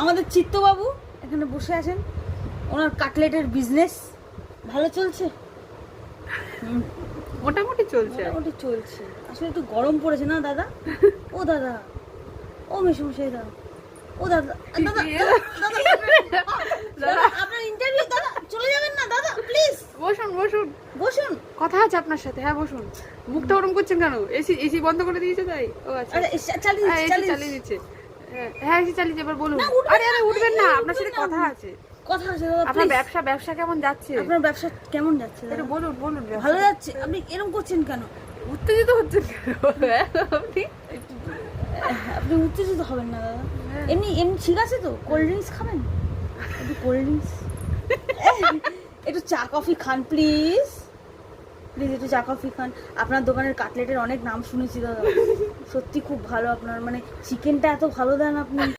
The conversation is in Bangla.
আমাদের চিত্তবাবু এখানে বসে আছেন, ওনার কাটলেটের বিজনেস ভালো চলছে? মোটামুটি চলছে। মোটামুটি চলছে। আসলে একটু গরম পড়েছে না দাদা? ও দাদা, ও মেশমশাই দাদা, ও দাদা, দাদা দাদা আপনার ইন্টারভিউ, দাদা চলে যাবেন না দাদা, প্লিজ বসুন বসুন বসুন। কথা আছে আপনার সাথে। হ্যাঁ বসুন। মুখটা ওরম করছেন কেন? এসি এসি বন্ধ করে দিয়েছে তাই? ও আচ্ছা চালিয়ে হ্যাঁ, দিচ্ছি, এসি চালিয়ে দিচ্ছে। হ্যাঁ এসি চালিয়ে দিচ্ছে, এবার বলুন। না, উঠবেন আরে না, আরে উঠবেন না, এই, আপনার সাথে উঠবেন না। কথা আছে। কথা আছে দাদা, আপনার please। ব্যবসা কেমন যাচ্ছে? আপনার ব্যবসা কেমন যাচ্ছে একটু দাদা? বলুন বলুন। ভালো যাচ্ছে? আপনি এরকম করছেন কেন? উত্তেজিত হচ্ছেন কেন? আপনি আপনি উত্তেজিত হবেন না দাদা। হ্যাঁ। এমনি এমনি ঠিক আছে তো? কোল্ড ড্রিঙ্কস খাবেন? একটু কোল্ড ড্রিঙ্কস, একটু চা কফি খান প্লিজ, প্লিজ একটু চা কফি খান। আপনার দোকানের কাটলেটের অনেক নাম শুনেছি দাদা, সত্যি খুব ভালো আপনার, মানে চিকেনটা এত ভালো দেন আপনি।